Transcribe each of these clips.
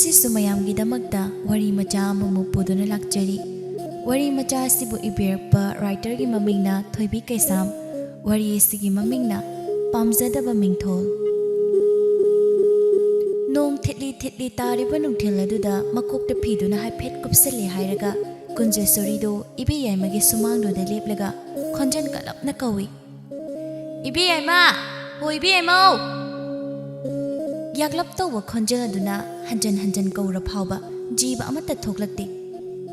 Ngasisu mayamgidamagta wari macha amumu puduna lakjari. Wari macha asibu ibirpa writer gi mamingna Thoibi Keisham, wari asigi mamingna PAMJADABA MINGTHOL. Nong thitli tariba nungthil aduda makokta phiduna haiphet kupsale hairaga kunjesori do ibi yaimagi sumangdo da leplaga khonjan kalapna kawi. Ibi yaima, ho ibi yaimau. Yaglap tawwa khonjal aduna hanjan kaura phawba jiba amata thoklakti.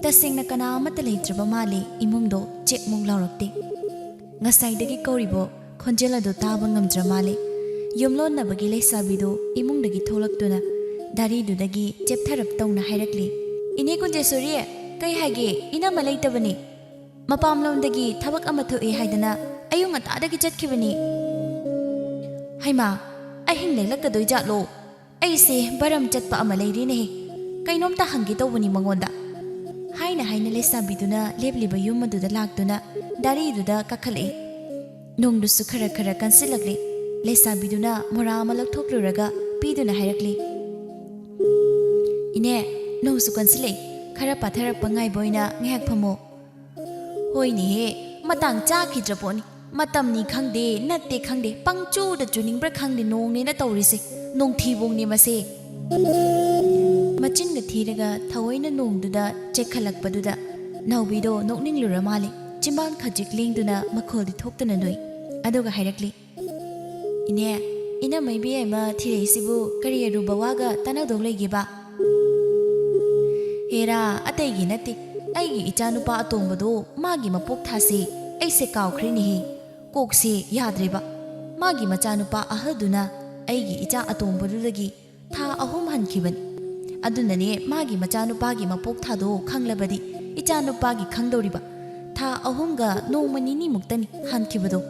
Tasengna kana amata leitraba male imungdo chekmung laurakti. Ngasaidagi kauribo khonjal adu taba ngamdra male. Yumlon na bagi leisabido imungdagi tholakduna daridudagi cheptharap tawna hairakli. Ine kunjesori kai hage ina malaitabani. Mapamlomdagi thabak ama thoe haidana ayung atadagi chatkibani. Haima ahing leilakadoi jatlo. Aise baram chatpa ama leirine. Kainomta hangi tawbani mangonda. Haina leisabiduna lebliba yum aduda lakduna dariduda kakhale. Nongdusu khara kansilakli. Leisabiduna mora ama lakthokluraga piduna hairakli. Ine nongsu kansile khara patharak pangai boina ngehak phamo. Hoine he matang cha khidraponi. Matamni khangde natte khangde pangchu da chuningbra khangde nongni na tawrise nong thibongni mase machin ga thiraga thawoina nongduda chekhalakpaduda naubido nokning lura male chimban khajik lingduna makholi thoktana noi aduga hairakli ina maybe ama thireisibu kariya rubawaga tanadong leigiba hera ategi natti aigi ichanupa atombado magi mapok thase aise kawkhrini he kokse yadreba magi machanupa ahaduna aigi icha atombadudagi tha ahum hankiban adunane magi machanupa gi mapok thado khanglabadi ichanupa gi khangdoriba tha ahumga nongmani ni muktani hankibado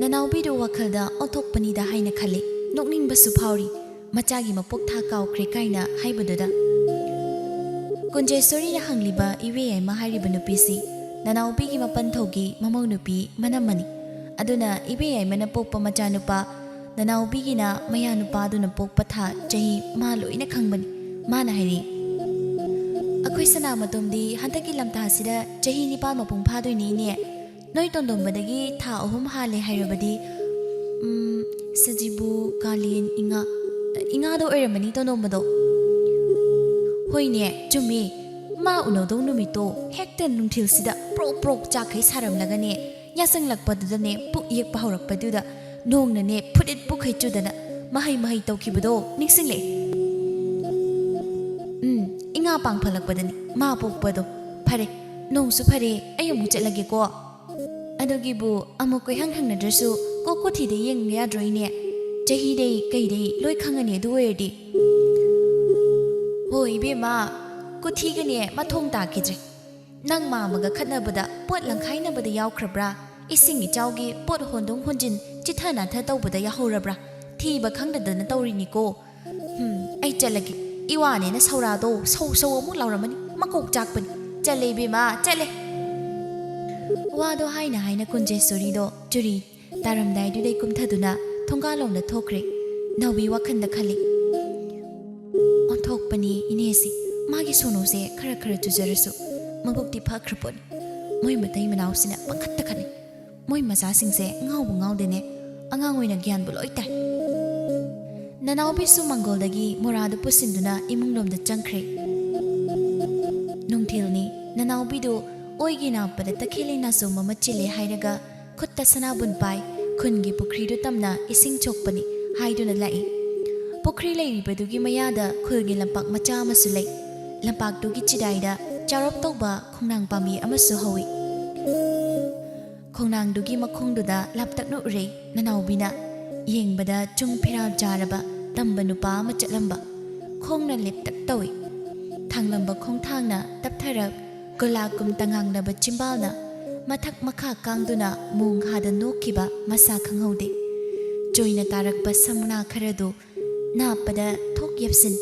nanaubido wakhalda othokpani da haina khale nokning basu phawri machagi mapok tha kawkhre kaina haibaduda kunjesori na hangliba iwe ai mahariba nupisi Nanaubi gi mapan thogi mamau nupi manamani aduna ibe ai mana pokpa macha nupa nanaubi gi na maya nupa aduna pokpa tha chahi ma loina khangbani mana hairi akhoi sana matomdi hantaki lamta sida chahi nipa mapung phadoi ni ne noi tondom badagi tha ahum hale hairabadi sajibu kalin inga do eramani tondom do hoine chumi ma unodong numito hekta nungthil sida pro chakhai saram lagane yasang lakpadudane puk yek pahorak paduda nongna ne phudit pukhai chudana mahai tawkhibado ningsingle inga pang phalakpadani ma pokpado phare nongsu phare ayamu chalage ko adogibu amukoi hang nadrasu kokothi de yeng ya droine chahi dei kai dei loi khangani duwerdi hoi be ma kuthigane mathong ta kidre nang ma maga khatnabada pot langkhainabada yawkhrabra isingi chawgi pot hondong honjin chithana tha tawbada yahorabra thiba khangdadana tawrini ko ai chalagi iwane na saurado so amu lauramani makok chakpani chale bima chale wado haina kunjesori do juri taramdai du dei kumthaduna thongalongda thokre nawi wakhanda khali on thokpani inesi magi sonose khara chujarasu mabukti phakrapon moi matai manausina pangkhatta khani moi macha singse ngawdene angang oina gyan buloi tai nanaubi su mangoldagi moradu pusinduna imunglomda changkhre nungthilni nanaubi do oigina pada takhilina so mamachile hairaga khutta sanabun pai khungi pukhri du tamna ising chokpani haiduna lai pukhri leiribadugi mayada khulgi lampak macha masulai lampak dugi chidaida charop tawba khongnang pami amasu hawi khongnang dugi makhongduda laptaknu re nanaubina yengbada chung phira jaraba tamba nupa ama chatlamba khongna leptak tawi thanglamba khongthangna taptharak golakum tangangnaba chimbalna mathak makha kangduna mung hada nokkiba masa khanghaude joina tarakba samuna kharadu napada thok yepsin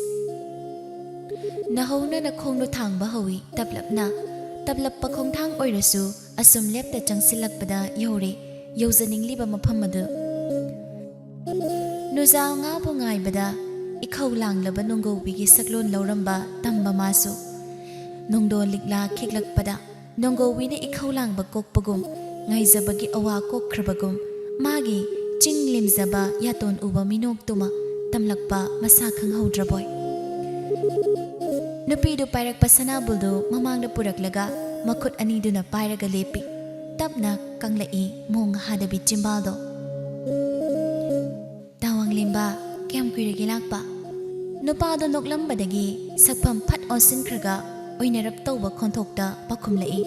Nahona na khongno thangba hawi tablappa khongthang oirasu asum lepta changsilakpada yore yauzaningliba mafam adu nuzaw nga bungai bada ikhau langlaba nongobigi saklon lauramba tamba masu nongdo likla khiklakpada nongowina ikhau langba kokpagum ngaijabagi awa kokkrabagum magi chinglimjaba yaton uba minok tuma tamlakpa masa khanghodraboy nupidu pairakpa sanabuldu mamangda puraklaga makhut aniduna pairaga lepi tapna kanglai mong hadabi chimbaldo tawang limba kyam kuiragi lakpa nupado noklambadagi sakpam phat onsinkhraga oinarap tawba khonthokta pakhumlai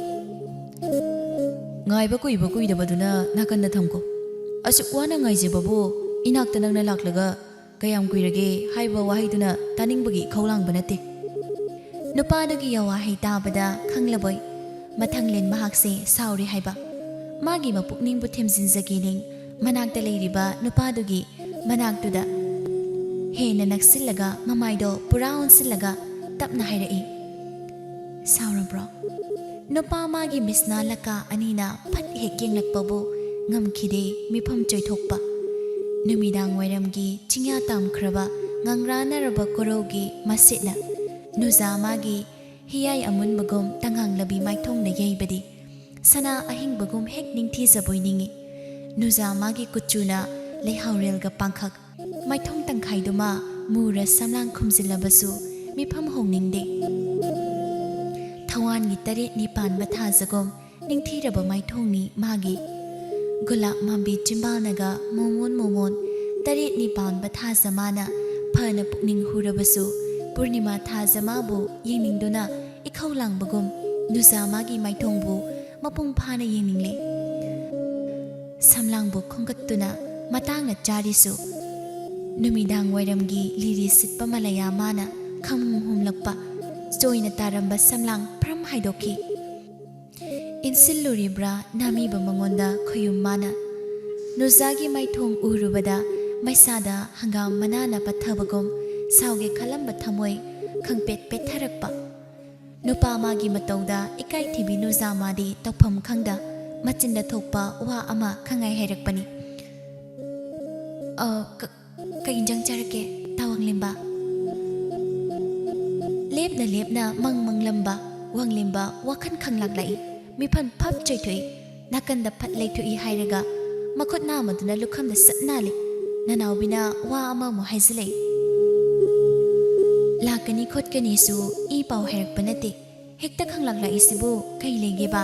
ngaiba kuidabaduna nakanda thamko asuk wana ngaijebabu inakta nangna laklaga kayam kuirage haiba wahaiduna taningbagi khawlangbana nate nupadugi yawa heitabada khanglaboy mathanglen mahakse sauri haiba magi mapukning bu themjinjagining manakta leiriba nupadugi manaktuda hena naksillaga mamaido pura onsillaga tapna hairai saurabro nupa magi misna laka anina phat hek yenglakpabu ngamkhide mifam choithokpa numidang wairamgi chingya tamkhraba ngangrana korogi masitna nuza magi hiyai amun bagum tangang labi maithong na yeibadi sana ahing bagum hek ningthi jaboiningi nuza magi kuchuna lehaurelga pangkhak maithong tangkhaiduma mura samlang khumjilabasu mifam hongningde thawan gi tare nipan batha jagom ningthi raba maithongni magi gulak mambi chimbanaga momon tare nipan batha zamana phana pukning hurabasu Purnima Thazamabu Yiningduna Ikhaulang Bagum Nuzamagi Maithongbu Mapung Phana Yiningle Samlangbu Khongkattuna Matangna Charisu Numidang Wairamgi Liri Sitpa Malaya Mana Khamum Humlakpa Joina Taramba Samlang Pram Haidoki Insiluribra Namiba Mangonda Khoyum Mana Nuzagi Maithong Urubada Maisada Hangam Manana Pathabagum Sauge kalamba thamoi khangpet petharakpa nupa magi matauda ikai thibi nuzamadi tokpham khangda machinda thokpa wa ama khangai hairakpani ka injang charake tawang limba lepna mangmanglamba wanglimba wakhan khanglaklai miphan phap choithoi nakanda phat leithui hairaga makhot na maduna lukhamda satnali nanawbina wa ama mo haizlei Lakani khotkani su I pau herak panate hekta khanglakla isibu kai lege ba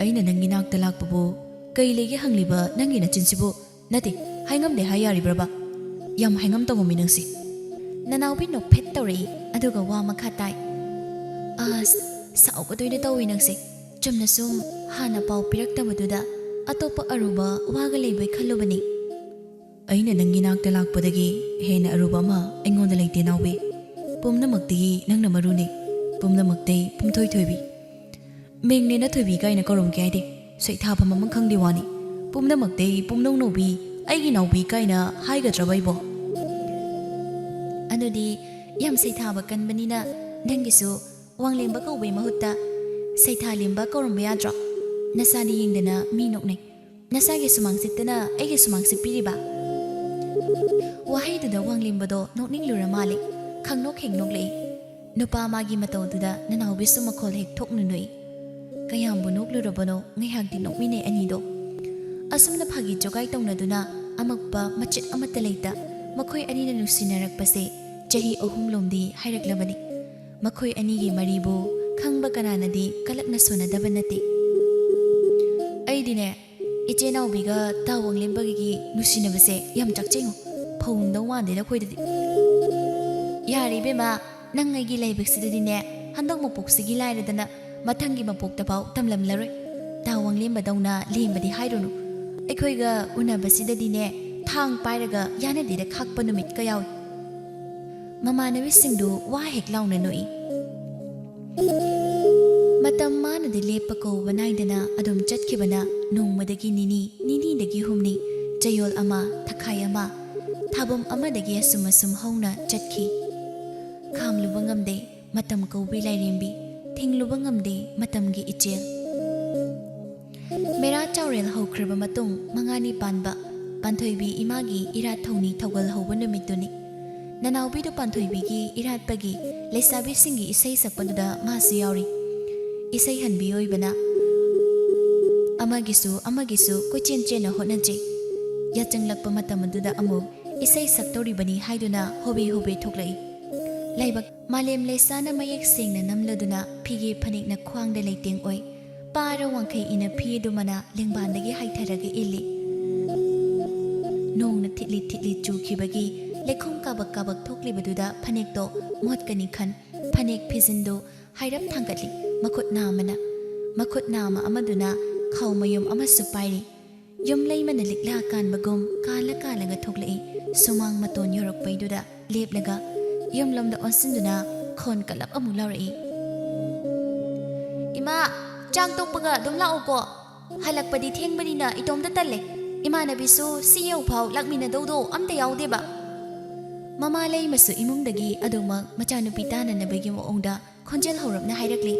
aina nangi nakta lakpabu kai lege hangliba nangi na chinsibu nati haingam de hayari braba yam haingam tago minangsi nanawbi no phet tawri aduga wa makhatai as sao ko toine tawi nangsi chumna sum hana pau pirak tamaduda atopa aruba waga leibai khallubani aina nangi nakta lakpadagi hena aruba ma aingonda leite nawbe pumnamakti nangna maruni pumnamakti pumthoi thoibi mengne na thoibi kaina korom kyaide saitha pham amang khangdi wani pumnamakti pumnong nobi aigi nawbi kaina haiga trabaibo anudi yam saitha ba kanbanina nangisu wanglemba kaube mahutta saitha lemba korom yadra nasani yingdana mi nokne nasage sumang sittana aigi sumang sipiriba Wahai duda wanglimbado nokning lura malik khangnok hengnok lei nupa magi matawduda nanawbi sumakhol hek thoknunui kayambu nok lurabano ngaihak di nokmine anido asumna phagi jogai tongnaduna amakpa machit amata leita makhoi anina nusinarakpase chahi ahum lomdi hairaklamani makhoi anigi maribu khangba kananadi kalakna sonadaba nati aidine ichenaobiga tawanglimba-gi nusinabase yam chakchengo phongdau wande da khoidadi yari bema nangai laibaksidadine handok mapoksigi lairadana mathangi mapokta pau tamlamlaroi tawanglimba dauna lembadi hairunu aikhoiga unabasidadine thang pairaga yanadida khakpa numit ka yawi mamanawi singdu wa hek launa noi matam manadi lepa ko banaidana adum chatkibana nongmadagi nini dagi humni chayol ama thakai ama thabam amadagi asum hauna chatki khamluba ngamde matam ko bilairembi thingluba ngamde matamgi ichel mera chawrel haukraba matung mangani panba Panthoibi imagi irat thongni thogal hoba numituni Nanaubi do Panthoibi gi irat pagi lesabi singi isai sakpaduda masu yauri Isai hanbi oibana Amagisu kochen chen hotnaje Yachanglakpa matamaduda amu isai saktoribani haiduna hobe thoklai Laibak malem lesana mayek sengna namladuna phigi phanikna khwangda leiteng oi para wangkhai ina phidumana lengbandagi haitharaga illi nongna thitli chukhibagi lekhom kabak thoklibaduda phanekto motkani khan phanek phijindo hairap thangatli makhut nama amaduna khawmayum amasu pairi yum leimana likla kan bagum kala ga thoklai sumang maton yorok paiduda leplaga yum lomda onsinduna khon kalap amu laurai Ima chang tokpaga dum lao ko halakpadi thengbani na itomda talle imanabisu siyo phau lakmina dodo amta yaude ba mama lei masu imungdagi aduma machanupi tana nabagi moongda khonjel horapna hairakli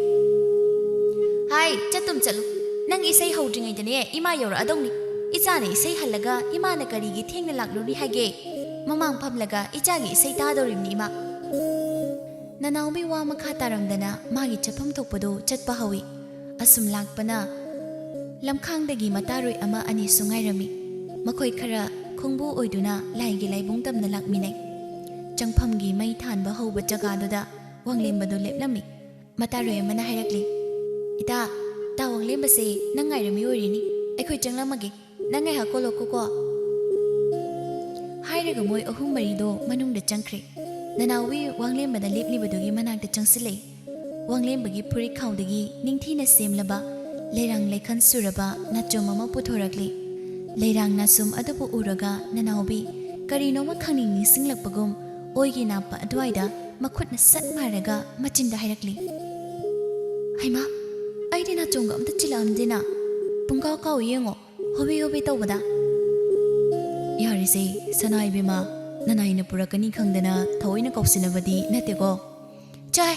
Hai chatum chalu nang isai hodringai dane ima yora adongni ichane isai halaga imana karigi thengna lakluri hage mamang phamlaga ichagi isai tadorimni ima Nanaubi wa makha taramdana magi chapham thokpado chatpa hawi asum lakpana lamkhangdagi mataroi ama ani sungairami makhoi khara khongbu oiduna laigi laibung tamna lakminai changphamgi mai thanba hoba jagaduda wanglembado leplami mataroi amana hairakli ita ta wanglembase nangairami oirini aikhoi changlamagi nangai ha koloko ko hairaga moi ahum marido manungda changkhre Nanaubi wanglembada leplibadugi manakta changsilai wanglembagi puri khawdagi ningthina semlaba leirang leikhan suraba nachom ama puthorakli leirang nasum adabu uraga Nanaubi karinoma khangning singlakpagum oigi napa adwaida makhutna sat maraga machinda hairakli Haima aidi nachomga amta chilamdina pungkaw kaw yengo hobi tawbada Yarise sanai bima Nanaina purakani khangdana thaoina kausinabadi natego chai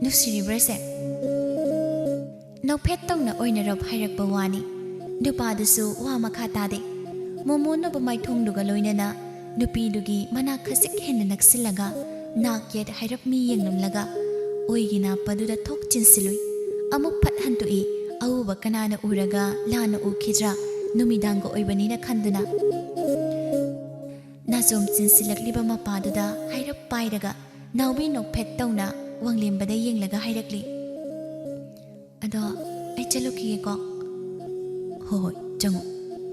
nusiri brese nophet tongna oina rap hairakpa wani nupadasu wa makha tade momona bamai thongduga loinana nupi dugi mana khasik henna naksilaga nak yet hairap mi yenglamlaga oigina paduda thok chinsilui amuk phat hantui auba kanana uraga lana ukhidra numidango oibanina khanduna Nazom sinsilakliba mapaduda hairap pairaga naubi nokphet tawna wanglembada yenglaga hairakli Ado ai chaluki ko hoi chango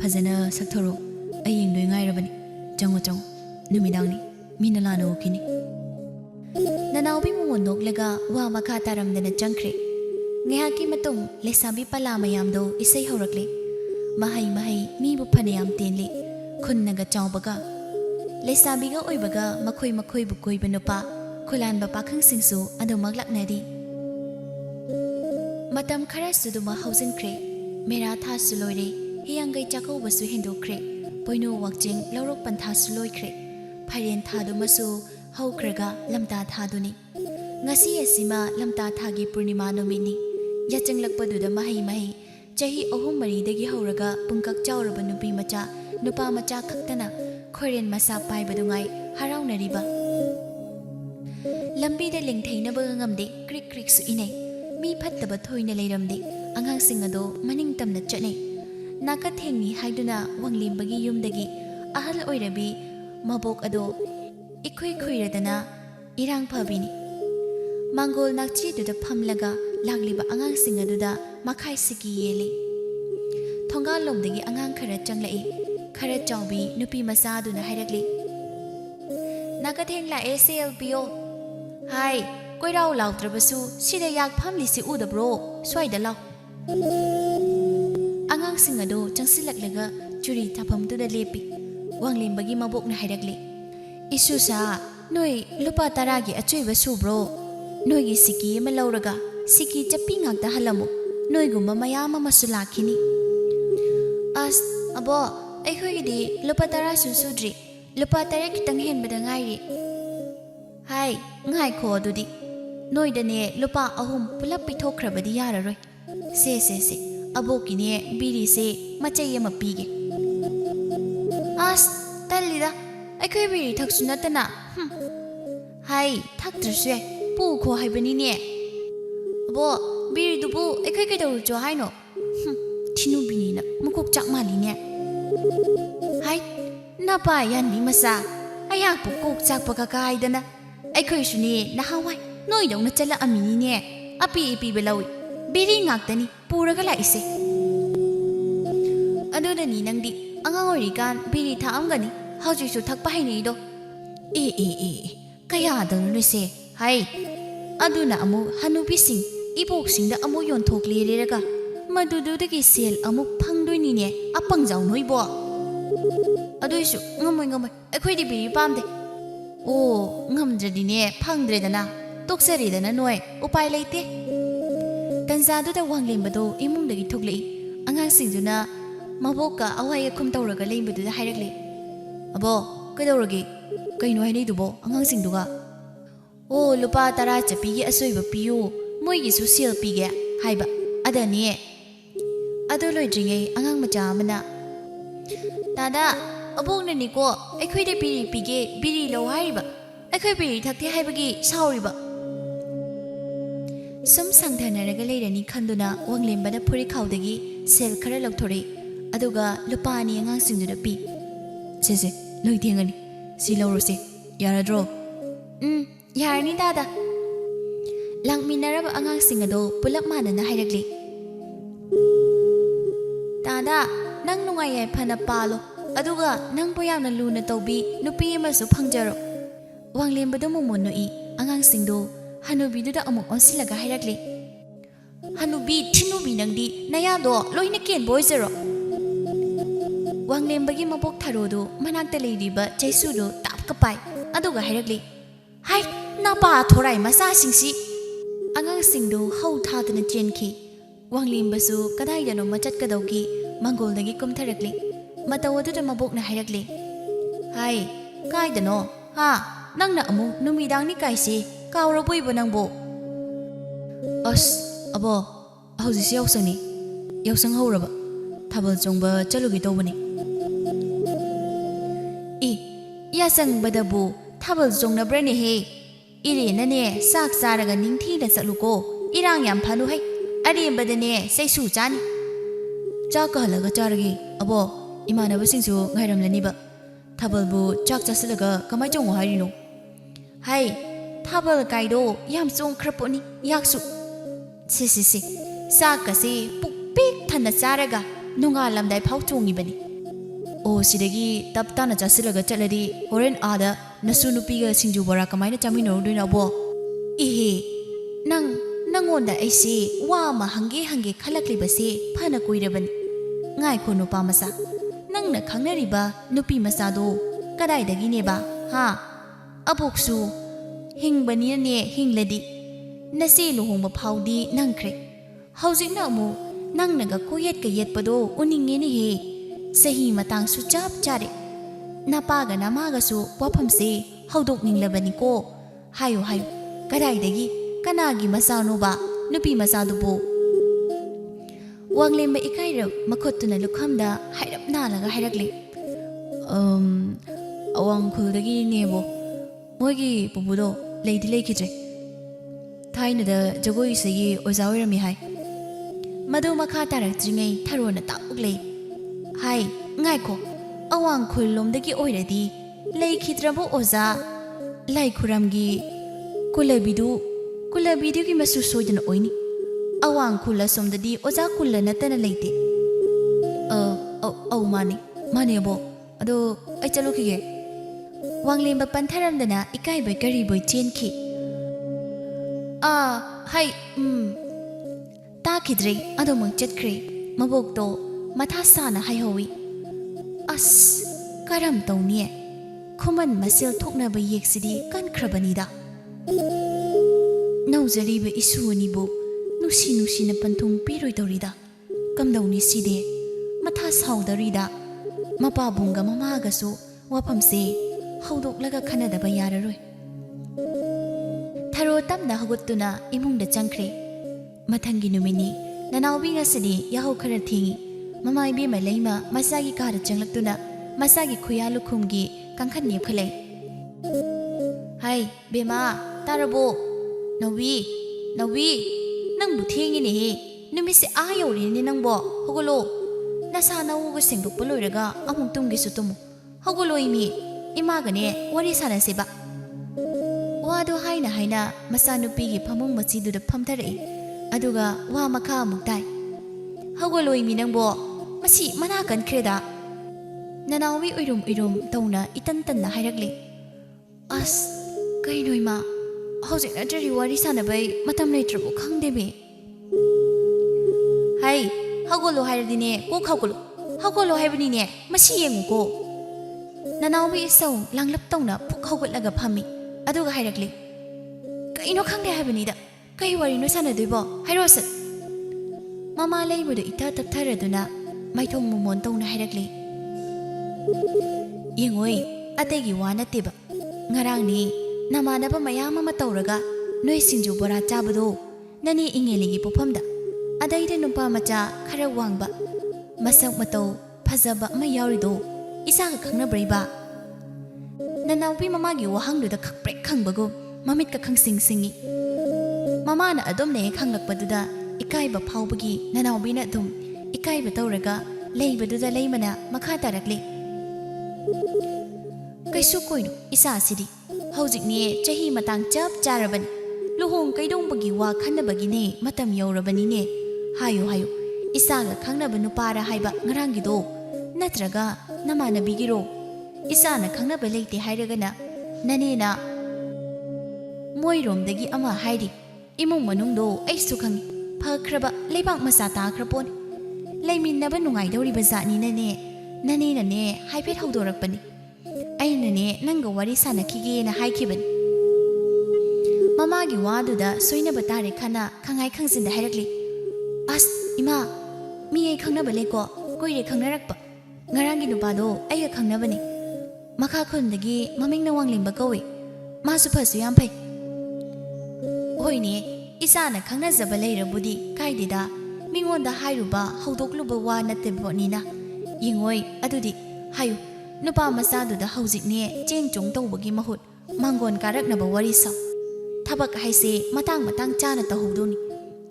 phajana sakthoro ai yengdoi ngairabani chango numidangni minalana okini Nanaubi monoklega wa makha taramdana changkhre ngehaki matung lesabi pala mayamdo isai horakli mahai mi bu phanayam tenli khunnaga chawbaga Lesabiga oibaga makhoi bu koiba nupa khulanba pakhang singsu adumak laknadi Matam khara suduma hausinkre mera tha suloire hiyangai chakau basu hindokre poinu wakjing laurok pantha suloikre phairen thadumasu haukraga lamta thaduni ngasi asima lamta thagi purnima nomini yachanglakpaduda mahai chahi ahum mari dagi hauraga pungkak chawraba nupa macha khaktana Khoren masa pai badungai haraunariba Lambi da lingthainaba ngamde krik su inai mi phattaba thoina leiramde angang singado maning tamna chane naka thengni haiduna wanglimbagi yumdagi ahal oirabi mabok ado ikhoi khoiradana irang phabini Mangol nakchi duda phamlaga lagliba angang singaduda makhai siki yeli Thonga lomdagi angang khara changlai Khara chawbi nupi masaduna hairakli Nakatheng la ACLPO Hai koirau lautrabasu sida yak phamli si udabro swaida law Angang singado changsilaklaga churi thaphamtuda lepi wanglimbagi mabokna hairakli Isusa noi lupa taragi achoiba subro noigi siki ma lauraga siki chapi ngakta halamu noigumba mayama masulakini As abo Aikhogidi lupa tara sudri lupa tara kitang henbada ngairi Hai ngai kho adudi noidane lupa ahum pulap pithokhrabadi yararoi se abokine biri se machai ama pige ꯑꯁ ꯇꯜꯂꯤꯗ ꯑꯩꯈꯣꯏ ꯕꯤꯔꯤ ꯊꯛꯁꯨ ꯅꯠꯇꯅ ꯍꯥꯏ ꯊꯛꯇ꯭ꯔꯁꯨ ꯌꯥꯏ ꯄꯨꯈꯣ ꯍꯥꯏꯕꯅꯤꯅꯦ ꯑꯕꯣ ꯕꯤꯔꯤꯗꯨꯕꯨ ꯑꯩꯈꯣꯏ ꯀꯩꯗꯧꯔꯨꯆꯣ ꯍꯥꯏꯅꯣ ꯊꯤꯅꯨꯕꯤꯅꯤꯅ ꯃꯀꯣꯛ ꯆꯥꯛ ꯃꯥꯜꯂꯤꯅꯦ ꯍꯥꯏ ꯅꯄꯥ ꯌꯥꯟꯕꯤ ꯃꯆꯥ ꯑꯩꯍꯥꯛꯄꯨ ꯀꯣꯛ ꯆꯥꯛꯄꯒ ꯀꯥꯏꯗꯅ ꯑꯩꯈꯣꯏꯁꯨꯅꯦ ꯅꯍꯥꯟꯋꯥꯏ ꯅꯣꯏꯗꯧꯅ ꯆꯠꯂꯛꯑꯝꯃꯤꯅꯤꯅꯦ ꯑꯄꯤ ꯑꯄꯤꯕ ꯂꯧꯏ ꯕꯤꯔꯤ ꯉꯥꯛꯇꯅꯤ ꯄꯨꯔꯒ ꯂꯥꯛꯏꯁꯦ ꯑꯗꯨꯗꯅꯤ ꯅꯪꯗꯤ ꯑꯉꯥꯡ ꯑꯣꯏꯔꯤꯀꯥꯟ ꯕꯤꯔꯤ ꯊꯛꯑꯝꯒꯅꯤ ꯍꯧꯖꯤꯛꯁꯨ ꯊꯛꯄ ꯍꯩꯅꯩꯗꯣ ꯑꯦ ꯀꯌꯥꯗꯧꯅꯣꯁꯦ ꯍꯥꯏ ꯑꯗꯨꯅ ꯑꯃꯨꯛ ꯍꯅꯨꯕꯤꯁꯤꯡ ꯏꯕꯣꯛꯁꯤꯡꯗ ꯑꯃꯨꯛ ꯌꯣꯟꯊꯣꯛꯂꯦꯔꯦꯔꯒ ꯃꯗꯨꯗꯨꯗꯒꯤ ꯁꯦꯜ ꯑꯃꯨꯛ ꯐꯪꯗꯣꯏꯅꯤꯅꯦ ꯑꯄꯪꯖꯥꯎ ꯅꯣꯏꯕꯣ ꯑꯗꯨꯏꯁꯨ ꯉꯝꯃꯣꯏ ꯑꯩꯈꯣꯏꯗꯤ ꯕꯤꯔꯤ ꯄꯥꯝꯗꯦ ꯑꯣ ꯉꯝꯗ꯭ꯔꯗꯤꯅꯦ ꯐꯪꯗ꯭ꯔꯦꯗꯅ ꯇꯣꯛꯆꯔꯦꯗꯅ ꯅꯣꯏ ꯎꯄꯥꯏ ꯂꯩꯇꯦ ꯇꯟꯖꯥꯗꯨꯗ ꯋꯥꯡꯂꯦꯝꯕꯗꯣ ꯏꯃꯨꯡꯗꯒꯤ ꯊꯣꯛꯂꯛꯏ ꯑꯉꯥꯡꯁꯤꯡꯗꯨꯅ ꯃꯕꯣꯛꯀ ꯑꯋꯥꯏ ꯑꯈꯨꯝ ꯇꯧꯔꯒ ꯂꯩꯕꯗꯨꯗ ꯍꯥꯏꯔꯛꯂꯦ ꯑꯕꯣ ꯀꯩꯗꯧꯔꯒꯦ ꯀꯩꯅꯣ ꯍꯥꯏꯅꯩꯗꯨꯕꯣ ꯑꯉꯥꯡꯁꯤꯡꯗꯨꯒ ꯑꯣ ꯂꯨꯄꯥ 10 ꯆꯞꯄꯤꯒꯤ ꯑꯁꯣꯏꯕ ꯄꯤꯌꯨ ꯃꯣꯏꯒꯤꯁꯨ ꯁꯦꯜ ꯄꯤꯒꯦ ꯍꯥꯏꯕ ꯑꯗꯅꯦ ꯑꯗꯨ ꯂꯣꯏꯗ꯭ꯔꯤꯉꯩ ꯑꯉꯥꯡ ꯃꯆꯥ ꯑꯃꯅ ꯗꯥꯗꯥ ꯑꯕꯣꯛꯅꯅꯤꯀꯣ ꯑꯩꯈꯣꯏꯗ ꯕꯤꯔꯤ ꯄꯤꯒꯦ ꯕꯤꯔꯤ ꯂꯧ ꯍꯥꯏꯔꯤꯕ ꯑꯩꯈꯣꯏ ꯕꯤꯔꯤ ꯊꯛꯇꯦ ꯍꯥꯏꯕꯒꯤ ꯁꯥꯎꯔꯤꯕ ꯁꯨꯝ ꯁꯪꯊꯅꯔꯒ ꯂꯩꯔꯅꯤ ꯈꯟꯗꯨꯅ ꯋꯥꯡꯂꯦꯝꯕꯅ ꯐꯨꯔꯤꯈꯥꯎꯗꯒꯤ ꯁꯦꯜ ꯈꯔ ꯂꯧꯊꯣꯔꯛꯏ ꯑꯗꯨꯒ ꯂꯨꯄꯥ 2 ꯑꯉꯥꯡꯁꯤꯡꯗꯨꯗ ꯄꯤ ꯁꯦ ꯅꯣꯏ ꯊꯦꯡꯉꯅꯤ ꯁꯤ ꯂꯧꯔꯣꯁꯦ ꯌꯥꯔꯗ꯭ꯔꯣ ꯌꯥꯔꯅꯤ ꯗꯥꯗꯥ ꯂꯥꯛꯃꯤꯟꯅꯔꯕ ꯑꯉꯥꯡꯁꯤꯡ ꯑꯗꯣ ꯄꯨꯂꯞ ꯃꯥꯟꯅꯅ ꯍꯥꯏꯔꯛꯂꯤ ꯗꯥꯗꯥ ꯅꯪ ꯅꯨꯡꯉꯥꯏ ꯌꯥꯏꯐꯅ ꯄꯥꯜꯂꯣ ꯑꯗꯨꯒ ꯅꯪꯕꯨ ꯌꯥꯝꯅ ꯂꯨꯅ ꯇꯧꯕꯤ ꯅꯨꯄꯤ ꯑꯃꯁꯨ ꯐꯪꯖꯔꯣ ꯋꯥꯡꯂꯦꯝꯕꯗꯣ ꯃꯣꯃꯣꯟ ꯅꯣꯛꯏ ꯑꯉꯥꯡꯁꯤꯡꯗꯣ ꯍꯅꯨꯕꯤꯗꯨꯗ ꯑꯃꯨꯛ ꯑꯣꯟꯁꯤꯜꯂꯒ ꯍꯥꯏꯔꯛꯂꯤ ꯍꯅꯨꯕꯤ ꯊꯤꯅꯨꯕꯤ ꯅꯪꯗꯤ ꯅꯌꯥꯗꯣ ꯂꯣꯏꯅ ꯀꯦꯟꯕ ꯑꯣꯏꯖꯔꯣ ꯋꯥꯡꯂꯦꯝꯕꯒꯤ ꯃꯕꯣꯛ ꯊꯔꯣꯗꯣ ꯃꯅꯥꯛꯇ ꯂꯩꯔꯤꯕ ꯆꯩꯁꯨꯗꯣ ꯇꯥꯞꯀ ꯄꯥꯏ ꯑꯗꯨꯒ ꯍꯥꯏꯔꯛꯂꯤ ꯍꯥꯏ ꯅꯄꯥ ꯊꯣꯔꯥꯏ ꯃꯆꯥꯁꯤꯡꯁꯤ ꯑꯉꯥꯡꯁꯤꯡꯗꯣ ꯍꯧ ꯊꯥꯗꯨꯅ ꯆꯦꯟꯈꯤ ꯋꯥꯡꯂꯦꯝꯕꯁꯨ ꯀꯗꯥꯏꯗꯅꯣꯃ ꯆꯠꯀꯗꯧꯒꯤ ꯃꯪꯒꯣꯜꯗꯒꯤ ꯀꯨꯝꯊꯔꯛꯂꯤ ꯃꯇꯧ ꯑꯗꯨꯗ ꯃꯕꯣꯛꯅ ꯍꯥꯏꯔꯛꯂꯤ ꯍꯥꯏ ꯀꯥꯏꯗꯅꯣ ꯅꯪꯅ ꯑꯃꯨꯛ ꯅꯨꯃꯤꯗꯥꯡꯅꯤ ꯀꯥꯏꯁꯤ ꯀꯥꯎꯔꯕꯣꯏꯕ ꯅꯪꯕꯣ ꯑꯁ ꯑꯕꯣ ꯍꯧꯖꯤꯛꯁꯤ ꯌꯥꯎꯁꯪꯅꯤ ꯌꯥꯎꯁꯪ ꯍꯧꯔꯕ ꯊꯥꯕꯜ ꯆꯣꯡꯕ ꯆꯠꯂꯨꯒꯦ ꯇꯧꯕꯅꯤ ꯌꯥꯆꯪꯕꯗꯕꯨ ꯊꯥꯕꯜ ꯆꯣꯡꯅꯕ꯭ꯔꯅꯦꯍꯦ ꯏꯔꯦꯅꯅꯦ ꯆꯥꯛ ꯆꯥꯔꯒ ꯅꯤꯡꯊꯤꯅ ꯆꯠꯂꯨꯀꯣ ꯏꯔꯥꯡ ꯌꯥꯝ ꯐꯅꯨ ꯍꯩ ꯑꯔꯦꯝꯕꯗꯅꯦ ꯆꯩꯁꯨ ꯆꯥꯅꯤ ꯆꯥꯛꯀ ꯍꯜꯂꯒ ꯆꯥꯔꯒꯦ ꯑꯕꯣ ꯏꯃꯥꯟꯅꯕꯁꯤꯡꯁꯨ ꯉꯥꯏꯔꯝꯂꯅꯤꯕ ꯊꯥꯕꯜꯕꯨ ꯆꯥꯛ ꯆꯥꯁꯤꯜꯂꯒ ꯀꯃꯥꯏ ꯆꯣꯡꯉꯣ ꯍꯥꯏꯔꯤꯅꯣ ꯍꯥꯏ ꯊꯥꯕꯜ ꯀꯥꯏꯗꯣ ꯌꯥꯝ ꯆꯣꯡꯈ꯭ꯔ ꯄꯣꯠꯅꯤ ꯌꯥꯛꯁꯨ ꯁꯤ ꯆꯥꯛꯀꯁꯤ ꯄꯨꯛ ꯄꯤꯛ ꯊꯟꯅ ꯆꯥꯔꯒ ꯅꯣꯡꯉꯥꯜꯂꯝꯗꯥꯏ ꯐꯥꯎ ꯆꯣꯡꯉꯤꯕꯅꯤ ꯑꯣ ꯁꯤꯗꯒꯤ ꯇꯞ ꯇꯥꯅ ꯆꯥꯁꯤꯜꯂꯒ ꯆꯠꯂꯗꯤ ꯍꯣꯔꯦꯟ ꯑꯥꯗ ꯅꯁꯨ ꯅꯨꯄꯤꯒ ꯁꯤꯡꯖꯨ ꯕꯣꯔꯥ ꯀꯃꯥꯏꯅ ꯆꯥꯃꯤꯟꯅꯔꯨꯗꯣꯏꯅꯣ ꯑꯕꯣ ꯏꯍꯦ ꯅꯪꯉꯣꯟꯗ ꯑꯩꯁꯦ ꯋꯥ ꯑꯃ ꯍꯪꯒꯦ ꯈꯜꯂꯛꯂꯤꯕꯁꯦ ꯐꯅ ꯀꯨꯏꯔꯕꯅꯤ ꯉꯥꯏꯈꯣ ꯅꯨꯄꯥ ꯃꯆꯥ ꯅꯪꯅ ꯈꯪꯅꯔꯤꯕ ꯅꯨꯄꯤ ꯃꯆꯥꯗꯣ ꯀꯗꯥꯏꯗꯒꯤꯅꯦꯕ ꯑꯕꯣꯛꯁꯨ ꯍꯤꯡꯕꯅꯤꯅꯅꯦ ꯍꯤꯡꯂꯗꯤ ꯅꯆꯦ ꯂꯨꯍꯣꯡꯕ ꯐꯥꯎꯗꯤ ꯅꯪꯈ꯭ꯔꯦ ꯍꯧꯖꯤꯛꯅ ꯑꯃꯨꯛ ꯅꯪꯅꯒ ꯀꯣꯌꯦꯠꯀ ꯌꯦꯠꯄꯗꯣ ꯎꯅꯤꯡꯉꯦꯅꯦꯍꯦ ꯆꯍꯤ ꯃꯇꯥꯡꯁꯨ ꯆꯞ ꯆꯥꯔꯦ ꯅꯄꯥꯒ ꯅꯃꯥꯒꯁꯨ ꯋꯥꯐꯝꯁꯦ ꯍꯧꯗꯣꯛꯅꯤꯡꯂꯕꯅꯤꯀꯣ ꯍꯥꯏꯌꯨ ꯀꯗꯥꯏꯗꯒꯤ ꯀꯅꯥꯒꯤ ꯃꯆꯥꯅꯣꯕ ꯅꯨꯄꯤ ꯃꯆꯥꯗꯨꯕꯨ ꯋꯥꯡꯂꯦꯝꯕ ꯏꯀꯥꯏꯔ ꯃꯈꯨꯠꯇꯨꯅ ꯂꯨꯈꯝꯗ ꯍꯥꯏꯔꯞ ꯅꯥꯜꯂꯒ ꯍꯥꯏꯔꯛꯂꯤ ꯑꯋꯥꯡꯈꯨꯜꯗꯒꯤꯅꯦꯕꯣ ꯃꯣꯏꯒꯤ ꯄꯨꯄꯨꯗꯣ ꯂꯩꯗꯤ ꯂꯩꯈꯤꯗ꯭ꯔꯦ ꯊꯥꯏꯅꯗ ꯖꯒꯣꯏ ꯏꯁꯩꯒꯤ ꯑꯣꯖꯥ ꯑꯣꯏꯔꯝꯃꯤ ꯍꯥꯏ ꯃꯗꯨ ꯃꯈꯥ ꯇꯥꯔꯛꯇ꯭ꯔꯤꯉꯩ ꯊꯔꯣꯅ ꯇꯥꯛꯎꯛꯂꯦ ꯍꯥꯏ ꯉꯥꯏꯈꯣ ꯑꯋꯥꯡꯈꯨꯜ ꯂꯣꯝꯗꯒꯤ ꯑꯣꯏꯔꯗꯤ ꯂꯩꯈꯤꯗ꯭ꯔꯕ ꯑꯣꯖꯥ ꯂꯥꯏ ꯈꯨꯔꯝꯒꯤ ꯀꯨꯂꯕꯤꯗꯨꯒꯤ ꯃꯁꯨ ꯁꯣꯏꯗꯅ ꯑꯣꯏꯅꯤ ꯑꯋꯥꯡꯈꯨꯜ ꯑꯁꯣꯝꯗꯗꯤ ꯑꯣꯖꯥ ꯀꯨꯜꯂ ꯅꯠꯇꯅ ꯂꯩꯇꯦ ꯃꯥꯅꯦꯕꯣ ꯑꯗꯣ ꯑꯩ ꯆꯠꯂꯨꯈꯤꯒꯦ ꯋꯥꯡꯂꯦꯝꯕ ꯄꯟꯊꯔꯝꯗꯅ ꯏꯀꯥꯏꯕꯣꯏ ꯀꯔꯤꯕꯣꯏ ꯆꯦꯟꯈꯤ ꯇꯥꯈꯤꯗ꯭ꯔꯦ ꯑꯗꯨꯃꯛ ꯆꯠꯈ꯭ꯔꯦ ꯃꯕꯣꯛꯇꯣ ꯃꯊꯥ ꯁꯥꯅ ꯍꯥꯏꯍꯧꯏ ꯑꯁ ꯀꯔꯝ ꯇꯧꯅꯤ ꯈꯨꯃꯟ ꯃꯁꯦꯜ ꯊꯣꯛꯅꯕ ꯌꯦꯛꯁꯤꯗꯤ ꯀꯟꯈ꯭ꯔꯕꯅꯤꯗ ꯅꯧꯖꯔꯤꯕ ꯏꯁꯨ ꯑꯅꯤꯕꯨ ꯅꯨꯡꯁꯤꯅ ꯄꯟꯊꯨꯡ ꯄꯤꯔꯣꯏꯗꯧꯔꯤꯗ ꯀꯝꯗꯧꯅꯤ ꯁꯤꯗꯤ ꯃꯊꯥ ꯁꯥꯎꯗꯧꯔꯤꯗ ꯃꯄꯥꯕꯨꯡꯒ ꯃꯃꯥꯒꯁꯨ ꯋꯥꯐꯝꯁꯦ ꯍꯧꯗꯣꯛꯂꯒ ꯈꯟꯅꯗꯕ ꯌꯥꯔꯔꯣꯏ ꯊꯔꯣ ꯇꯞꯅ ꯍꯧꯒꯠꯇꯨꯅ ꯏꯃꯨꯡꯗ ꯆꯪꯈ꯭ꯔꯦ ꯃꯊꯪꯒꯤ ꯅꯨꯃꯤꯠꯅꯤ ꯅꯅꯥꯎꯕꯤ ꯉꯁꯤꯗꯤ ꯌꯥꯍꯧ ꯈꯔ ꯊꯦꯡꯉꯤ ꯃꯃꯥ ꯏꯕꯦꯝꯃ ꯂꯩꯃ ꯃꯆꯥꯒꯤ ꯀꯥꯗ ꯆꯪꯂꯛꯇꯨꯅ masagi khuya lukhumgi kangkhan nep khale hai bema tarabo nawi nang bu thengi ni numi se a yori ni nang bo hogolo nasa na ugo sengduk paloiraga amung tumgi sutumu hogolo imi ima gane wari sana seba wado haina masanupi gi phamung machi du da phamthare aduga wa makha muktai hogolo imi nang bo masi mana kan kreda nanawi uirum tawna itan na hairakli as kai noima hojik na jari wari sana bai matam leitrabu khangde me hai hogolo hairadine ko hogolo haibani ne masi yengu ko nanawi isau langlap tawna phuk hogotlaga phami aduga hairakli kaino khangde haibani da kai wari no sana duibo hairosat mama leibudu ita taptharaduna maithong mumon tawna hairakli yengoi ategi wana teba ngarang ni namanaba mayam ama tawraga noi singju bora chabado nani ingeligi pofamda adaida nupa macha khara wangba masak matau phajaba ma yaurido isaga khangna breiba nanawi mamagi wahangdu da khakprek khangbago mamit ka khangsing singi mama na adom ne khanglakpaduda ikaiba phawbagi nanawi na dum ikaiba tawraga leibaduda leimana makha tarakli kaisu koinu isa sidi hojik ne chahi matang chap charaban luhong kaidong bagi wa khanabagi ne matam yaurabani ne hayo isa ga khangnaba nupara haiba ngarangi do natraga namana bigiro isa na khangnaba leite hairaga na nane na moirom dagi ama hairi imong manung do aisu khangi phakraba leibak masa ta khrapon leimin naba nungai dori bazani nane ne haipet haudorakpani ainane nanga wari sanakige na haikibani mamagi waduda soinaba tare khana khangai khangsinda hairakli as ima mi ai khangnaba leko koire khangnarakpa ngarangi nupado aiga khangnabani makha khundagi mamingna wanglimba kawi masu phasu yam phai hoine isana khangna jaba leirabudi kaidida mingonda hairuba haudokluba wa natebonina yingoi adudi hayu nupa masaduda hojik ne chengchong tawbagi mahut mangon karaknaba wari saw thabak haise matang chana tahuduni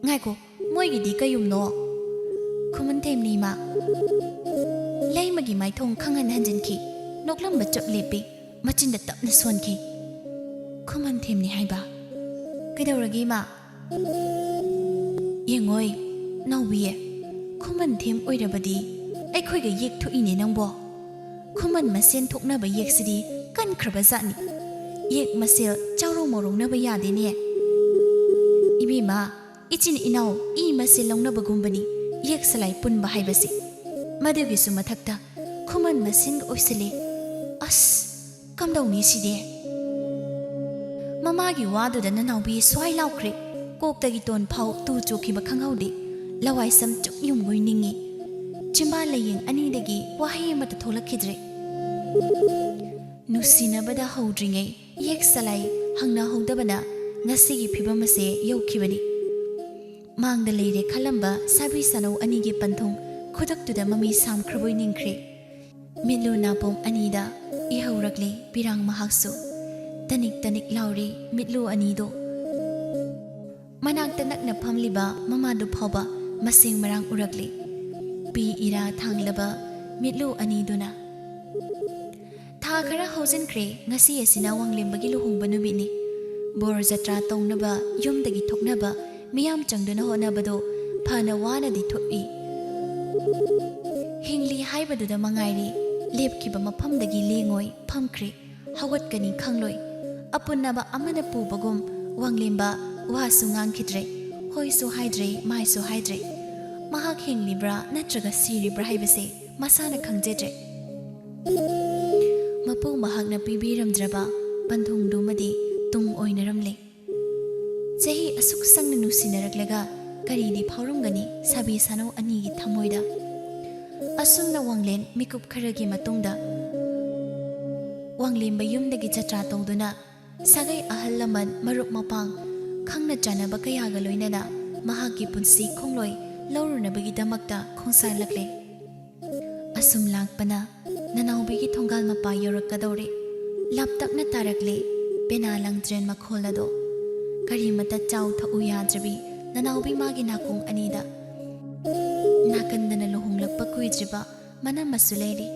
ngaiko moigi di kayumno khuman themni ma leimagi maithong khangan hanjinki noklamba chap lepi machinda tapna sonki khuman themni haiba kidawragi ma yengoi nawbiye khuman them oirabadi aikhoiga yek thuine nangbo khuman masen thoknaba yeksidi kan khraba zani yek masel chawro morong naba yade ne ibima ichin inaw I masel longnaba gumbani yek salai punba haibasi madugi su mathakta khuman masin oisale as kamdawni side mamagi wadu da nanawbi swai laukre koktagi ton phau tu chokhiba khanghaude lawai sam chuk yum goi ningi chimba layeng ani dagi wahi mata tholakhidre nusinabada haudringai yek salai hangna hongdabana ngasigi phibamase yaukhibani mangda leire khalamba sabi sanau anigi panthong khudaktuda mami samkhraboi ningkhre milu napom anida ihaurakle pirang mahaksu tanik lauri mitlu anido manakta nakna phamliba mamadu phawba masing marang urakle pi ira thanglaba mitlu aniduna tha khara hojinkhre ngasi asina wanglemba luhungba numini bor jatra tongnaba yumdagi thoknaba miyam changduna honabado phana wana di thoi hingli haibaduda mangairi lepkiba maphamdagi lengoi phamkhre hawat-kani khangloi apunnaba amana pubagum wanglemba wasu ngangkhidre hoisu haidre maisu haidre mahak hinglibra natraga siribra haibase masana khangjedre mapu mahakna pibiramdraba panthungdumadi tung oinaramle chahi asuk sangna nusinaraklaga karidi phauramgani sabi sanau anigi thamoida asumna wanglen mikup kharagi matungda wanglemba yumdagi chatra tongduna sagai ahal laman marup mapang khangna chanaba kayaga loinana mahaki punsi khongloi laurunabagi damakta khongsan lakle asum lakpana Nanaubi thongal mapa yorakadori laptakna tarakle pena langtren makholado kari mata chaw tha uyadrabi nanaubi magi nakung anida nakandana lohunglakpa kuijiba manam masuleiri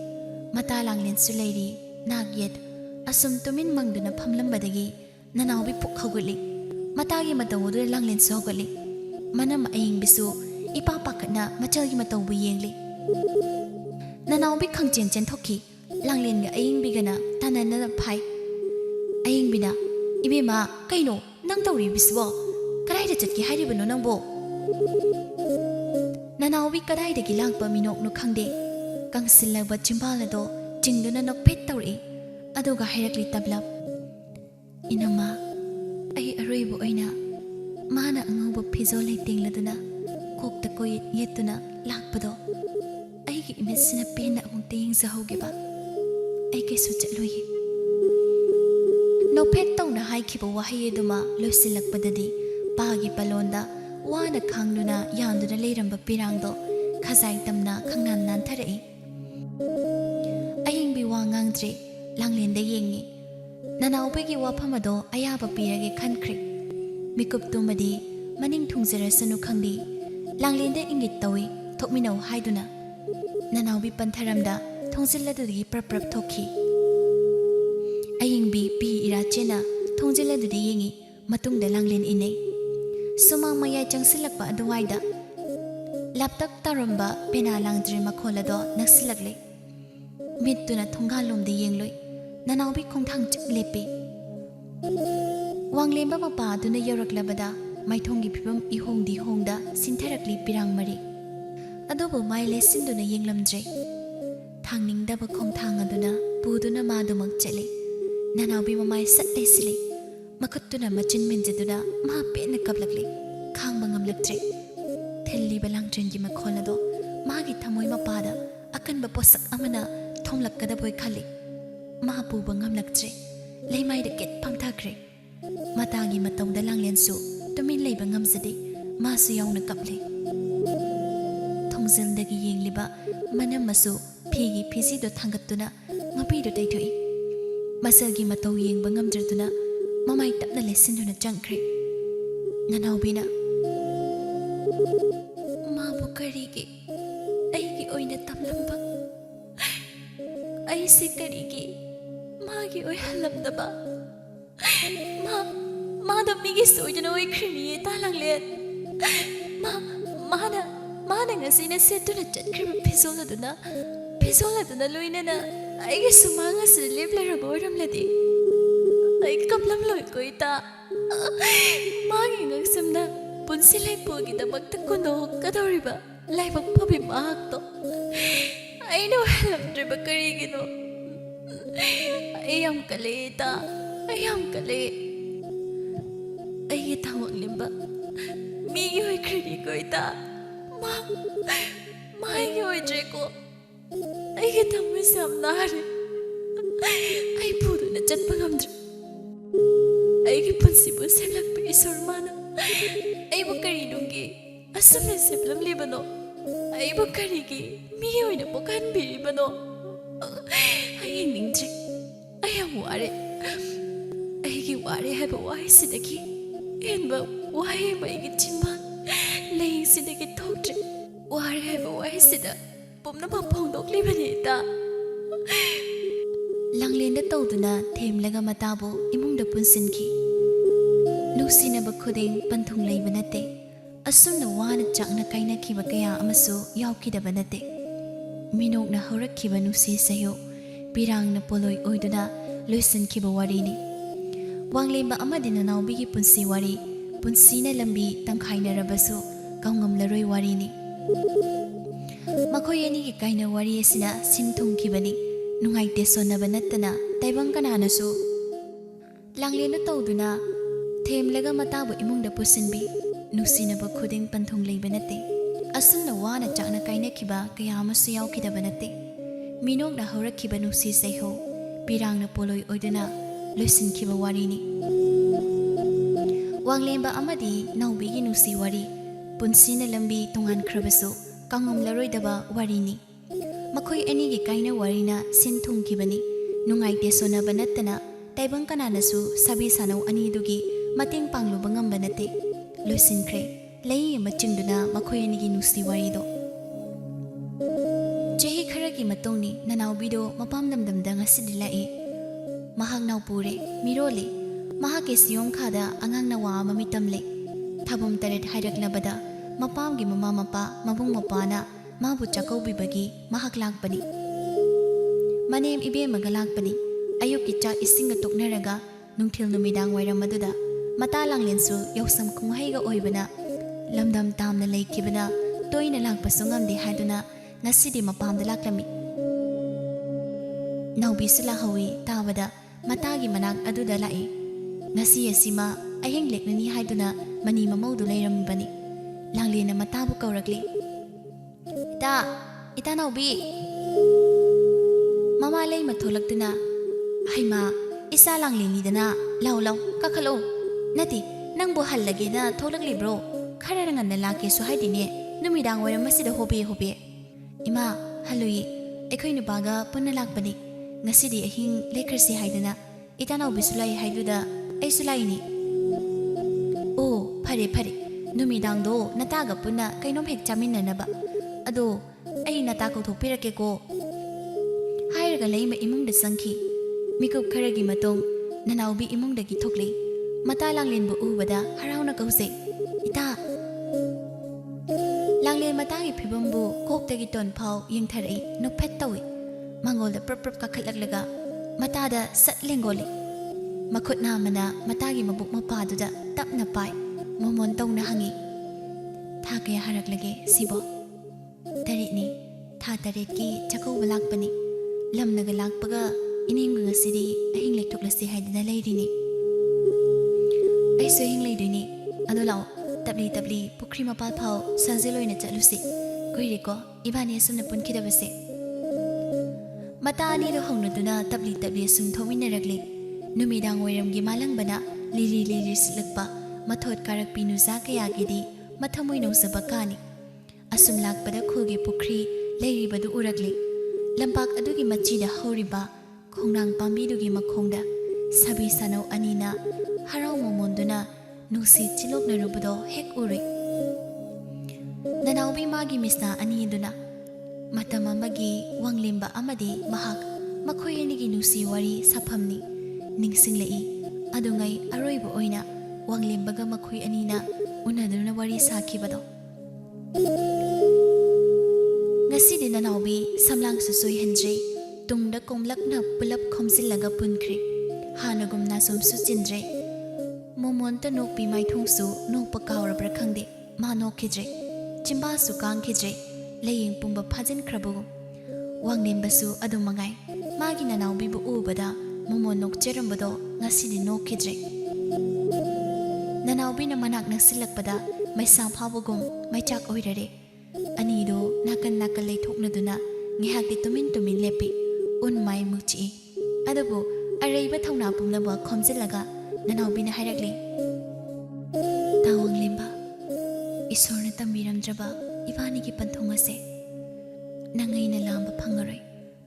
mata langlen suleiri nagyet asum tumin mangduna phamlambadagi nanaubi pukhaguli matagi matawdu langlen soguli manam aing bisu ipa pakna machalgi matawbu yengli nanaubi khangchen chen thokki langlen ga aing bigana tanana phai aing bina ibema kaino nang tawri bisbo karai da chatki hairi bano nangbo nanaubi kadai da gilang pa minok no khangde kangsilaba chimbalado chingduna nok pet tawri aduga hairakli tablap inama ai aroibo oina mana angauba phizol lai tingladuna kokta koi yetuna lakpado ai gi imesina pena amung ting zahogiba ai ke su chatloyi no pet tawna hai khiba wahi eduma loisilakpadadi pagi palonda wana khangduna yanduna leiramba pirangdo khazai tamna khangnan nan tharai aying bi wangangdre langlenda yengi nanaubegi waphamado ayaba pirage khankhri mikup tumadi maning thungjarasanu khangdi langlenda ingit tawi thokminau haiduna nanaubi pantharamda thongsilladudi prap thokhi aying bi pi irachena thongjiladudi yengi matungda langlen inei sumang maya changsilakpa aduwaida laptak taramba pena langdri makholado naksilakle mittuna thongalomda yengloi nanaubi khongthang chiklepe wanglemba mapa aduna yoraklabada maithongi phibam ihongdi hongda sintharakli pirang mari adobo maile sinduna yenglamdre thangningdaba khongthang aduna puduna madumak chele nanaubi mamai satte sile makhattuna machin minjaduna ma pena kablakle khangba ngamlaktre thelli balangtrengi makholado magi thamoi mapada akanba posak amana thomlakkada boy khali ma puba ngamlaktre leimai da ket pamthakre matagi matawda langlensu tumin leiba ngamjade masu yauna kaple thongzildagi yengliba manam masu phigi phisi do thangattuna ngapi do taithoi masalgi mataw yengba ngamjarduna mamai tapna lesinduna changkhre nanaubina ma bu karigi aigi oina tamlamba ai se karigi magi oi halamdaba ma da migi soidana oi khrini ta langle mana ngasina setuna chatkriba phizoladuna loinana aigi sumanga se leblara boramladi ai kaplam loi koita magi ngaksamna punsilai pogi da bakta kono kadoriba laibak phabi mahakto aino halamdriba karigino ayam kaleta ayam kale ay tawang limba migi hoy kredi koita ma hoy jeko ay tamay samnare ay pudo na chat pangamdra ay punsibo semlak pe isormana ay bakari dungi asam na semlam libano ay bakari gi migi hoy na pokan biribano ay ningdre ayam ware aigi ware haba wahi sidaki enba wahi maigi chimba laying sidaki thoktre ware haba wahi sida pomna ba phongdok libani ta langlenda tawduna themlaga matabu imungda punsinki nuksinaba khuding panthung leiba nate asumna wana chakna kaina khiba kaya amasu yaukidaba nate minokna horakhiba nusi sayo pirangna poloi oiduna loisan khiba warini wanglemba amadi nanaubi punsi wari punsina lambi tangkhaina rabasu kaungamlaroi warini makoyani ki kaina wari asina sinthung khibani nungaite sonaba nattana taibang kananasu langlena tawduna themlaga matabu imungda pusinbi nusinaba khuding panthung leiba natte asumna wana chakna kaina khiba kaya amasu yaukidaba natte minokna horakhiba nusi saiho pirangna poloi oiduna loisin khiba warini wanglemba amadi naubigi nusi wari punsina lambi tungan khrabasu kangom laroidaba warini Makoi anigi kaina warina sin thungkibani nungaite sonaba nattana taibang kananasu sabi sanau anidugi mating pangluba ngamba nate loisinkre lei machingduna makoi anigi nusi warido Jahi kharagi matongni nanaubido mapam damdamda ngasidi lai mahak naupure mirole mahake siyom khada angang nawa mamitamle thabum taret hairaknabada mapamgi mama mapa mabung mapana mabu chakobibagi mahak lakpani manem ibe magalakpani ayuki cha isinga toknaraga nungthil numidang wairam maduda mata langlensu yausam kunghaiga oibana lamdam tamna leikibana toina lakpasu ngamde haiduna ngasidi mapamda laklami naubi sila hawi tabada matagi manak aduda lai ngasi asima aheng leknani haiduna mani mamaudu leiramibani langlena matabu kaurakli ita naubi mama lei matholaktuna haima isa langleni lau kakhalo nati nangbo hallage na tholaklibro khararangan na lake su haidine numidang wairam masida hobe ima halui ekhoi nupaga punna lakpani ngasidi ahing lekrasi haiduna ita naubi sulai haiduda ai sulaini o phare numidang do nataga punna kainom hek chaminanaba ado ai nata ko thopirake ko hairaga leima imungda sangki mikup kharagi matong nanaubi imungdagi thokle mata langlenbu ubada harauna kause ita langlen matagi phibambu koktagi ton phau yengtharai nophet tawi mangolda prap kakhatlaglaga matada satlengoli makhutna mana matagi mabuk mapaduda tapna pai momon tongna hangi tha kaya haraklage sibo taritni tha taritki chakau balakpani lamnaga lakpaga ining ngasidi ahing lektoklasi haidana leirini aiso hing leidini adolaw tabli pukri mapal phau sanjeloina chalusi koiriko ibani asumna punkidabase mata ani do hongnaduna tabli sum thominaragli numidang wairamgi malangbana lili silakpa mathot karak pinu zakayagidi mathamoi nousabakani asum lakpada khulgi pukri leiribadu uragli lampak adugi machida horiba khongnang pambidugi makhongda sabi sanau anina harau momonduna nusi chilokna rubudo hek uri nanaubi magi misna aniduna matamamagi wanglimba amadi mahak makhoyanigi nusi wari saphamni ningsinglei adungai aroibo oina wanglimbaga makhoi anina unaduna wari sakibado ngasidi nanaubi samlang susoi henjre tungda komlakna pulap khomsillaga punkhri hanagumna som suchindre momonta nokpi maithungsu nokpa kawrabra khangde ma nokhidre chimba su kangkhidre laying pumba phajin khrabu wangnembasu adumangai magi nanaubi bu ubada momon nokcherambado ngasidi nokhidre nanaubi na manak nasilakpada maisa phawagum maichak oirare anido nakan leithoknaduna ngihakti tumin lepi unmai muchi adabu araiba thongna pumnaba khomjilaga nanaubi na hairakli tawang limba isorna tamiramdraba ibani ki panthong ase nangai na lamba phangaroi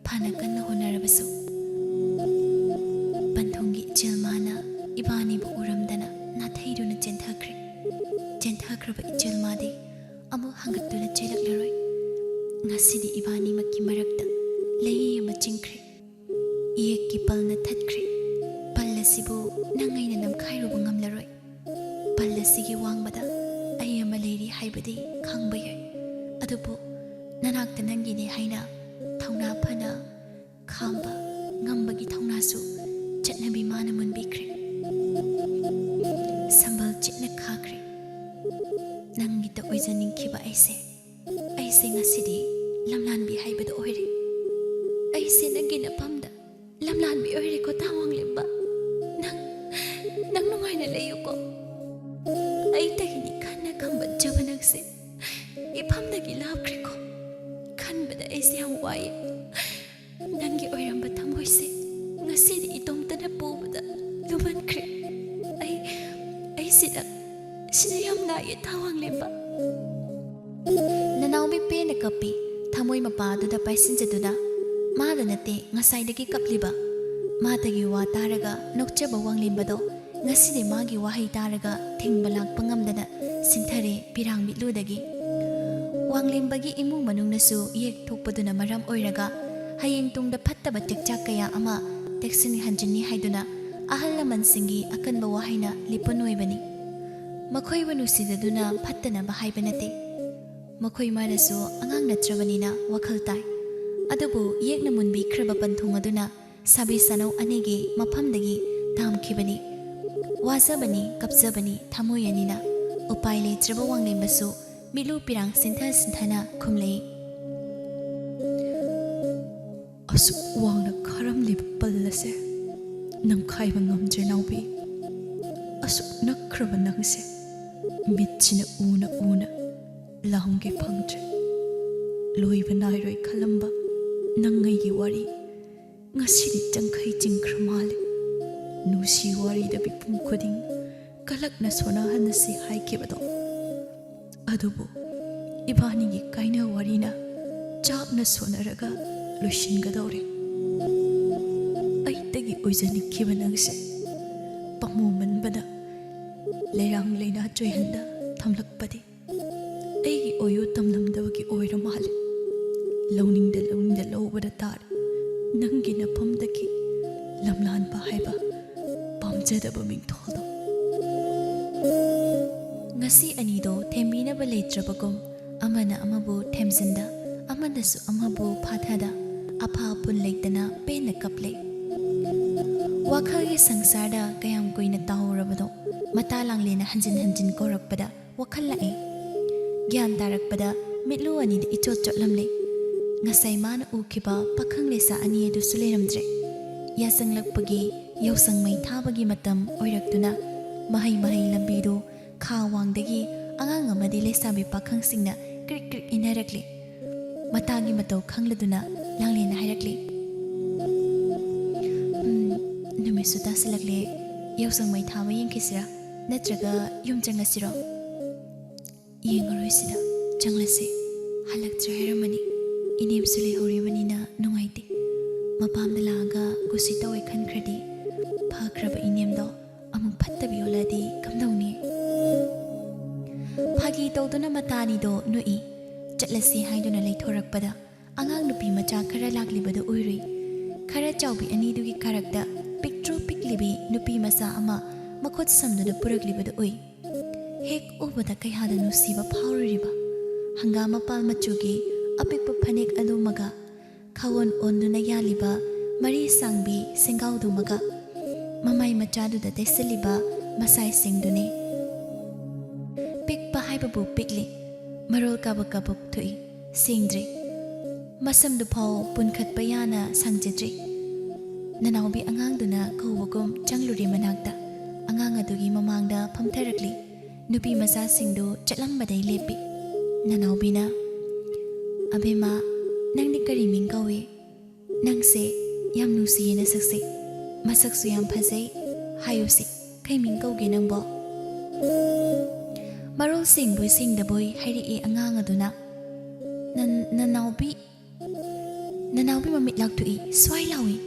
phana kanna honarabasu panthongi ichilmana ibani bu uramdana na thairuna chenthakhraba ichilmadi amu hangatuna chelaklaroi ngasidi ibani makki marakta lei ma chingkhre yekki palna thatkhre pallasibu nangaina namkhairuba ngamlaroi pallasigi wangbada ayama leiri haibadi khangba yai adubu nanakta nangini haina thongna phana khamba ngambagi thongnasu chatnabi mana munbikre sambal chitna khakre nangita oijaningkhiba aise ngasidi lamlanbi haibada oire aise nangina pamda lamlanbi oire ko tawang limba nang nungaina layuko ai tagini kanna kamba jabanakse ipamdagi labkre ko kanbada aise ham waye nangi oiramba thamoise ngasidi itomtana pubada lumankre ai sida yam na ye tawang limba nanaubi pena kapi Thamoi mapaduda paisinjaduna maada nate ngasaidagi kapliba madagi wa taraga nokchaba wanglimbado ngaside magi wahai taraga thingba lakpa ngamdana sinthare pirang mitludagi wanglimbagi imung manungnasu yek thokpaduna maram oiraga hayeng tungda phattaba tekchak kaya ama teksini hanjini haiduna ahal lamansingi akanba wahaina lipanoibani makhoi wanusidaduna phattana bahaibanate makhoi marasu angang natrabanina wakhal tai adubu yekna munbi khraba panthung aduna sabi sanau anigi maphamdagi tamkhibani wazabani kapzabani thamoyanina upai letraba wanglembasu milu pirang sintha sinthana khumlei asuk wangna kharam lib pallase nang khaiba ngamje naubi asuk nakraba nangse mitchina una lahumge phangje loiba nairoi khalamba nangai gi wari ngasidi changkhai chingkhramale nusi wari da bipum khuding kalakna sona hanasi haikibado adubu ibani gi kaina warina chakna sonaraga loishingadore aitagi oizani kibanangse pamuman bada lerang leina joyhanda thamlakpadi aigi oyu tamlamdawagi oira male launing da lobada tar nangi na pamdaki lamlan ba haiba pamjadaba mingtholdo ngasi anido thembina ba leitrabagum amana amabu themzinda amanasu amabu phathada apha pun leitana pena kaple wakhagi sangsarda kayam koina tahurabado mata langlena hanjin korakpada wakhal lai gyan tarakpada mitlu ani de ichot chotlamle ngasai man ukhiba pakhang lesa ani adu suleramdre yasanglakpagi yausang mai thabagi matam oiraktuna mahai lambido khawangdagi angang amadi lesabi pakhang singna krik inarakli matagi matau khangladuna langlena hairakli numisu tasilakle yausang mai thaba yengkisira natraga yum changasiro yengaroisida changlase halaktra hairamani inemsu lehoribanina nungaite mapamda laga gusita oi khankradi phakraba inemdo amuk phattabi oladi kamdawni phagi tawduna matani do nui chatlasi haiduna leithorakpada angang nupi macha khara laklibada uirui khara chawbi anidugi karakta picture piklibi nupi masa ama makhot samduna puraklibada ui hek ubada kaihada nusiba phawririba hangama pal machugi apikpa phanek adumaga khawon onduna yaliba mari sangbi singaudumaga mamai machaduda tesaliba masai singdune pikpa haibabu pikli marol kabak thui singdri masamdu phau punkhatpa yana sangjidri nanaubi angangduna khowagum changluri manakta angang adugi mamangda phamtharakli nupi macha singdu chatlambadai lepi nanaubina abema nangni kari ming kawe nangse yam nusi na sakse masaksu yam phajai hayusi kai ming kauge nangbo marol singbui singdaboi hairi e angang aduna nanaubi mamit laktui swai lawi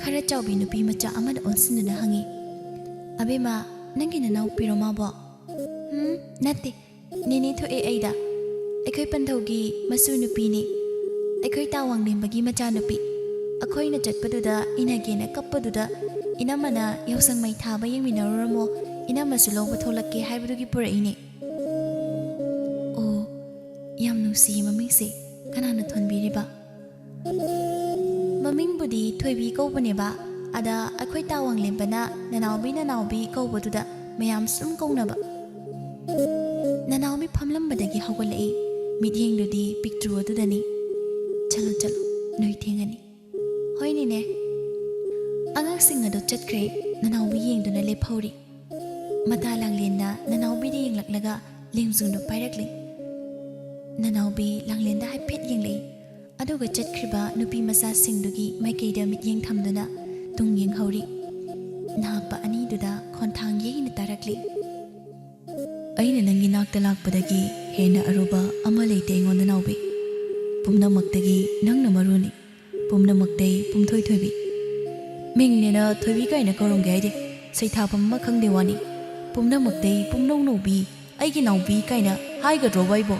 khara chawbi nupi macha amada onsinuna hangi abema nangi nanau piroma bo natti nini tho e aida akhoi panthaugi masu nupi ni akhoi tawang limbagi macha nupi akhoi na chatpaduda inagena kappaduda inamana yausang mai thaba yengminaramo inamasu lawba tholakke haibadugi puraini o yam nusi mamingse kanana thonbiriba maming budi thoibi kaubane ba ada akhoi tawang lembana nanaubi kaubaduda mayam sum kaunaba nanaubi phamlambadagi hawgalai midyengdudi picture adudani chalo noi thengani hoini ne angang sing ado chatkre nanaubi yengduna lephori mata langlenda nanaubi de yenglaklaga lengzungdo pairakli nanaubi langlenda haipet yenglei aduga chatkriba nupi masa singdugi maikeida mityeng thamduna tung yeng hauri nahapa ani duda khonthang yeina tarakli aina nangi nakta lakpadagi hena aruba ama leite ngonda naubi ꯄꯨꯝꯅꯃꯛꯇꯒꯤ ꯅꯪꯅ ꯃꯔꯨꯅꯤ ꯄꯨꯝꯅꯃꯛꯇꯩ ꯄꯨꯝꯊꯣꯏ ꯊꯣꯏꯕꯤ ꯃꯤꯡꯅꯦꯅ ꯊꯣꯏꯕꯤ ꯀꯥꯏꯅ ꯀꯧꯔꯝꯒꯦ ꯍꯥꯏꯗꯤ ꯁꯩꯊꯥꯐꯝ ꯑꯃ ꯈꯪꯗꯦ ꯋꯥꯅꯤ ꯄꯨꯝꯅꯃꯛꯇꯩ ꯄꯨꯝꯅꯧ ꯅꯧꯕꯤ ꯑꯩꯒꯤ ꯅꯥꯎꯕꯤ ꯀꯥꯏꯅ ꯍꯥꯏꯒꯗ꯭ꯔꯣꯕ ꯑꯩꯕꯣ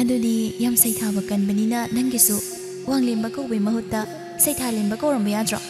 ꯑꯗꯨꯗꯤ ꯌꯥꯝ ꯁꯩꯊꯥꯕ ꯀꯟꯕꯅꯤꯅ ꯅꯪꯒꯤꯁꯨ ꯋꯥꯡꯂꯦꯝꯕ ꯀꯧꯕꯩ ꯃꯍꯨꯠꯇ ꯁꯩꯊꯥꯂꯦꯝꯕ ꯀꯧꯔꯝꯕ ꯌꯥꯗ꯭ꯔꯣ